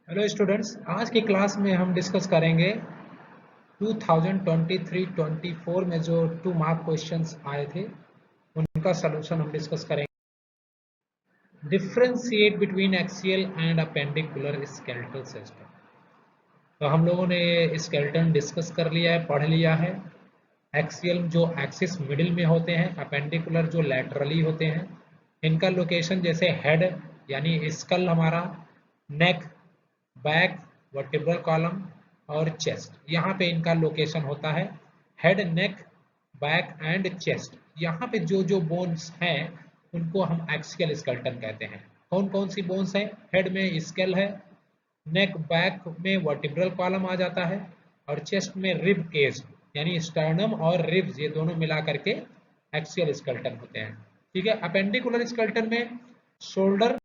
Hello students, आज की class में हम डिस्कस करेंगे 2023-24 में जो 2 मार्क क्वेश्चंस आए थे उनका सलूशन हम डिस्कस करेंगे। Differentiate between axial and appendicular skeletal system. तो हम लोगों ने ये स्केलेटन डिस्कस कर लिया है, पढ़ लिया है। एक्सियल जो एक्सिस मिडिल में होते हैं, अपेंडिकुलर जो लैटरली होते हैं। इनका लोकेशन जैसे हेड यानी स्कल हमारा, नेक, बैक, वर्टिब्रल कॉलम और चेस्ट, यहाँ पे इनका लोकेशन होता है। Head, neck, back and chest, यहाँ पे जो जो बोन्स हैं उनको हम एक्सियल स्केलेटन कहते हैं। कौन कौन सी बोन्स हैं? हेड में स्केल है, नेक बैक में वर्टिब्रल कॉलम आ जाता है और चेस्ट में रिब केज यानी स्टर्नम और रिब्स, ये दोनों मिला करके एक्सियल स्केलेटन होते हैं। ठीक है। अपेंडिकुलर स्केलेटन में शोल्डर,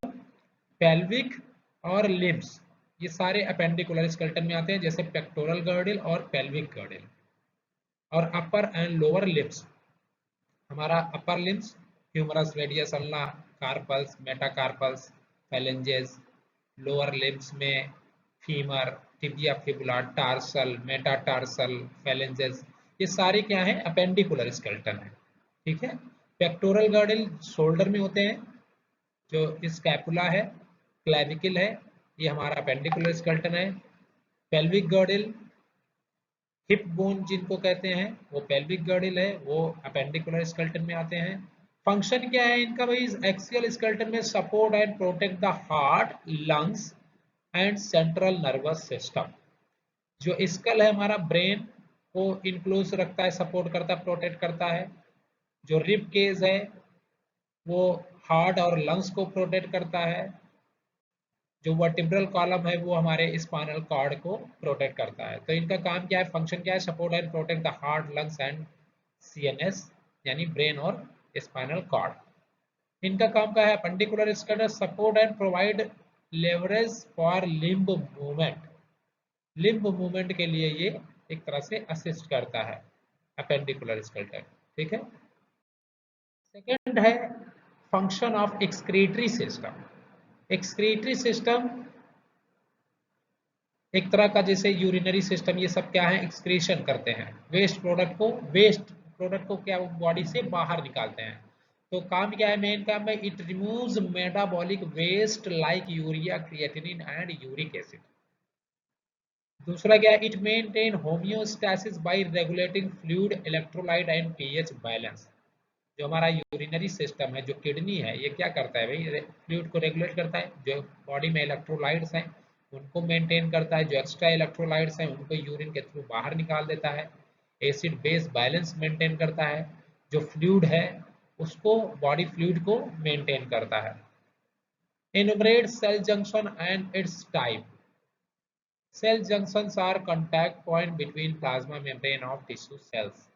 पेल्विक और लिम्स, ये सारे अपेंडिकुलर स्केलेटन में आते हैं, जैसे पेक्टोरल गर्डिल और पेल्विक गर्डिल। और अपर एंड लोअर लिम्स, हमारा upper limbs humerus, radius, ulna, carpals, metacarpals, phalanges. Lower limbs में femur, tibia, fibula, tarsal, metatarsal, phalanges, ये सारे क्या है? अपेंडिकुलर स्केलेटन है। ठीक है। पेक्टोरल गर्डिल शोल्डर में होते हैं, जो स्कैपुला है, क्लैविकल है, ये हमारा अपेंडिकुलर स्केलेटन है। पेल्विक गर्डिल, हिप बोन जिनको कहते हैं, वो पेल्विक गर्डिल है, वो अपेंडिकुलर स्केलेटन में आते हैं। फंक्शन क्या है इनका भाई? एक्सियल स्केलेटन में support and protect the heart, lungs and central nervous system. जो स्कल है हमारा, ब्रेन को इनक्लोज रखता है, सपोर्ट करता है, प्रोटेक्ट करता है। जो रिब केज है वो हार्ट और लंग्स को प्रोटेक्ट करता है। जो वर्टिब्रल कॉलम है वो हमारे स्पाइनल कॉर्ड को प्रोटेक्ट करता है। तो इनका काम क्या है, फंक्शन क्या है? Support and protect the heart, lungs and CNS यानी ब्रेन और स्पाइनल कॉर्ड। इनका काम क्या है? Appendicular skeleton support and provide leverage for limb movement. Limb movement के लिए ये एक तरह से असिस्ट करता है अपेंडिकुलर स्केलेटन। ठीक है। सेकेंड है function of excretory system. Excretory system एक तरह का जैसे यूरिनरी सिस्टम, ये सब क्या है? एक्सक्रीशन करते हैं, वेस्ट प्रोडक्ट को क्या बॉडी से बाहर निकालते हैं। तो काम क्या है? मेन काम है, it removes metabolic waste like urea, creatinine and uric acid. दूसरा क्या है? It maintain homeostasis by regulating fluid, electrolyte and pH balance. जो हमारा यूरिनरी सिस्टम है, जो किडनी है, ये क्या करता है भाई? फ्लूइड को रेगुलेट करता है। जो बॉडी में इलेक्ट्रोलाइट्स हैं उनको मेंटेन करता है, जो एक्स्ट्रा इलेक्ट्रोलाइट्स हैं उनको यूरिन के थ्रू बाहर निकाल देता है। एसिड बेस बैलेंस मेंटेन करता है। जो फ्लूइड है उसको, बॉडी फ्लूइड को मेंटेन करता है। Enumerate cell junction and its type. Cell junctions are contact point between plasma membrane of tissue cells.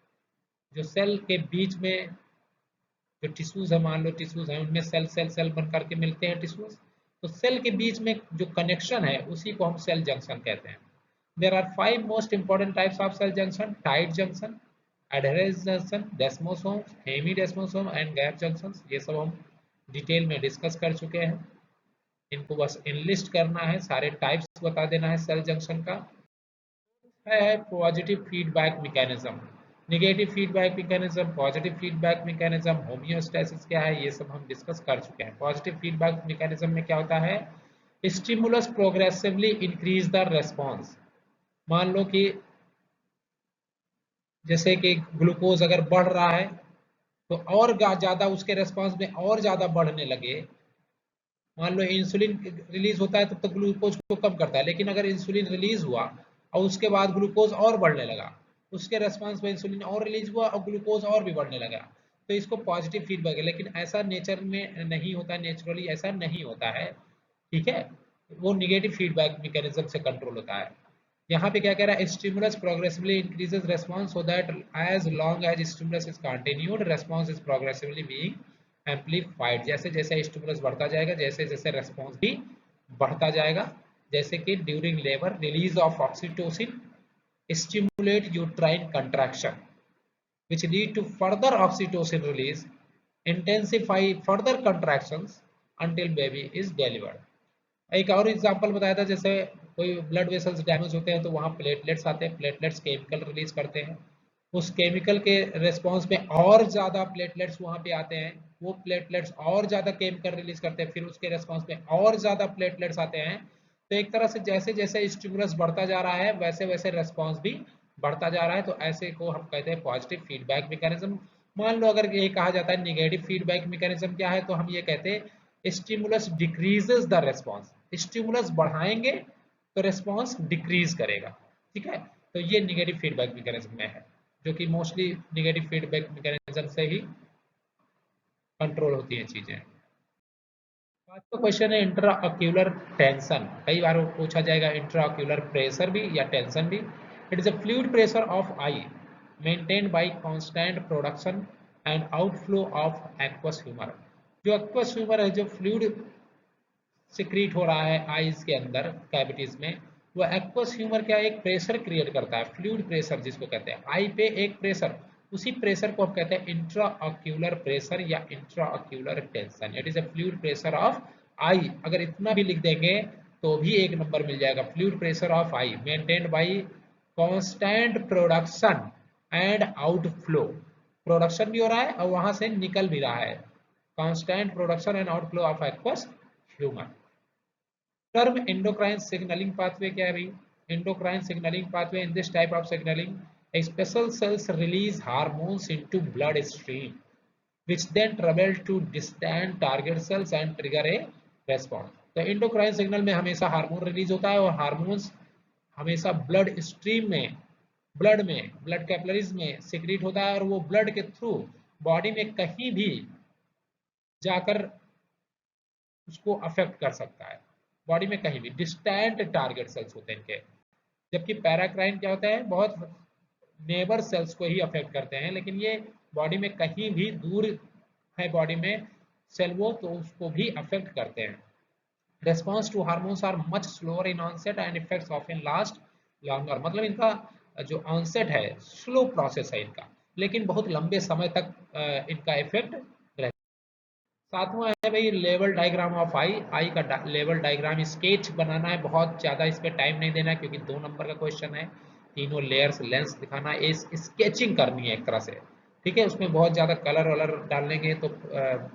जो सेल के बीच में जो टिश्यूज है, मान लो टिश्यूज है, उनमें सेल सेल सेल बन करके मिलते हैं टिश्यूज। तो सेल के बीच में जो कनेक्शन है उसी को हम सेल जंक्शन कहते हैं। There are 5 most important types of cell junction: tight junction, adherens junction, desmosomes, hemidesmosome and gap junction. ये सब हम डिटेल में डिस्कस कर चुके हैं, इनको बस इनलिस्ट करना है, सारे टाइप्स बता देना है सेल जंक्शन का। है positive feedback mechanism, negative feedback mechanism, positive feedback mechanism, homeostasis क्या है, ये सब हम डिस्कस कर चुके हैं। पॉजिटिव फीडबैक मैकेनिज्म में क्या होता है? Stimulus progressively increase the response. मान लो कि जैसे कि ग्लूकोज अगर बढ़ रहा है तो और ज़्यादा उसके रेस्पॉन्स में और ज़्यादा बढ़ने लगे। मान लो इंसुलिन रिलीज होता है तब तो ग्लूकोज को कम करता है, लेकिन अगर इंसुलिन रिलीज हुआ और उसके बाद ग्लूकोज और बढ़ने लगा, उसके रेस्पॉन्स में इंसुलिन और रिलीज हुआ और ग्लूकोज और भी बढ़ने लगा, तो इसको पॉजिटिव फीडबैक है। लेकिन ऐसा नेचर में नहीं होता, नेचुरली ऐसा नहीं होता है। ठीक है। वो निगेटिव फीडबैक मैकेनिज्म से कंट्रोल होता है। यहाँ पे क्या कह रहा है? Stimulus progressively increases response so that as long as stimulus is continued response is progressively being amplified. जैसे जैसे स्टिमुलस बढ़ता जाएगा, जैसे जैसे रेस्पॉन्स भी बढ़ता जाएगा। जैसे कि during labour release of oxytocin stimulate uterine contraction which lead to further oxytocin release, intensify further contractions until baby is delivered. एक और एग्जांपल बताया था, जैसे कोई ब्लड वेसल्स डैमेज होते हैं तो वहाँ प्लेटलेट्स आते हैं, प्लेटलेट्स केमिकल रिलीज करते हैं, उस केमिकल के रेस्पॉन्स में और ज़्यादा प्लेटलेट्स वहाँ पे आते हैं, वो प्लेटलेट्स और ज़्यादा केमिकल रिलीज करते हैं, फिर उसके रेस्पॉन्स में और ज़्यादा प्लेटलेट्स आते हैं। तो एक तरह से जैसे जैसे स्टिमुलस बढ़ता जा रहा है वैसे वैसे रेस्पॉन्स भी बढ़ता जा रहा है। तो ऐसे को हम कहते हैं पॉजिटिव फीडबैक मैकेनिज्म। मान लो अगर ये कहा जाता है नेगेटिव फीडबैक मैकेनिज्म क्या है, तो हम ये कहते हैं stimulus decreases the response, stimulus बढ़ाएंगे तो रेस्पॉन्स डिक्रीज करेगा। ठीक है, तो ये नेगेटिव फीडबैक मैकेनिज्म में है, जो कि मोस्टली नेगेटिव फीडबैक मैकेनिज्म से ही कंट्रोल होती हैं चीजें। पांचवा क्वेश्चन है इंट्राऑक्यूलर टेंशन। कई बार पूछा जाएगा इंट्राऑक्यूलर प्रेशर भी या टेंशन भी। It is a fluid pressure of I maintained by constant production and outflow of aqueous humour. जो एक्वस ह्यूमर है, जो फ्लूइड सिक्रीट हो रहा है आईज के अंदर कैविटीज में, वो एक्वस ह्यूमर क्या एक प्रेशर क्रिएट करता है, फ्लूइड प्रेशर जिसको कहते हैं, आई पे एक प्रेशर, उसी प्रेशर को हम कहते हैं इंट्राऑक्यूलर प्रेशर या intraocular tension. It is a fluid pressure of eye. अगर इतना भी लिख देंगे तो भी एक नंबर मिल जाएगा। Fluid pressure of I maintained by constant production and outflow, production भी हो रहा है और वहां से निकल भी रहा है, constant production and outflow of aqueous humour. Term endocrine signalling pathway क्या है भाई? Endocrine signalling pathway, in this type of signalling special cells release hormones into blood stream which then travel to distant target cells and trigger a response। तो endocrine signal में हमेशा hormone release होता है और hormones हमेशा blood stream में, blood capillaries में secrete होता है और वो ब्लड के थ्रू बॉडी में कहीं भी जाकर उसको अफेक्ट कर सकता है, बॉडी में कहीं भी। डिस्टेंट टारगेट सेल्स होते हैं इनके, जबकि पैराक्राइन क्या होता है, बहुत नेबर सेल्स को ही अफेक्ट करते हैं, लेकिन ये बॉडी में कहीं भी दूर है बॉडी में सेल वो, तो उसको भी अफेक्ट करते हैं। Response to hormones are much slower in onset and effects often last longer. मतलब इनका जो ऑनसेट है स्लो प्रोसेस है इनका, लेकिन बहुत लंबे समय तक इनका इफेक्ट रहता है। सातवां है भाई लेवल डायग्राम ऑफ आई। आई का लेवल डायग्राम स्केच बनाना है, बहुत ज़्यादा इस पर टाइम नहीं देना है क्योंकि 2 नंबर का क्वेश्चन है। तीनों लेयर्स लेंस दिखाना है, स्केचिंग करनी है एक तरह से। ठीक है, उसमें बहुत ज़्यादा कलर वलर डालने तो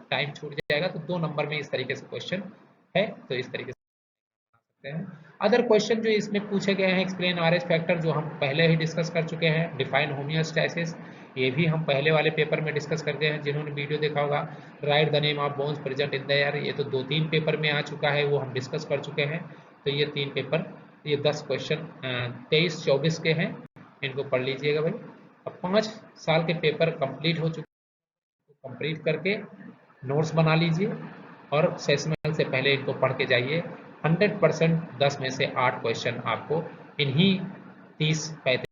टाइम छूट जाएगा। तो 2 नंबर में इस तरीके से क्वेश्चन है, तो इस तरीके से सकते हैं। अदर क्वेश्चन जो इसमें पूछे गए हैं, एक्सप्लेन आरएच फैक्टर, जो हम पहले ही डिस्कस कर चुके हैं। डिफाइन होमियोस्टैसिस, ये भी हम पहले वाले पेपर में डिस्कस करते हैं, जिन्होंने वीडियो देखा होगा। Right the name of bones present in the air, ये तो 2-3 पेपर में आ चुका है, वो हम डिस्कस कर चुके हैं। तो ये 3 पेपर, ये 10 क्वेश्चन 23-24 के हैं, इनको पढ़ लीजिएगा भाई। अब 5 साल के पेपर कंप्लीट हो चुके, कंप्लीट करके नोट्स बना लीजिए और सेशनल से पहले इनको पढ़ के जाइए। 100% 10 में से 8 क्वेश्चन आपको इन्हीं 30-35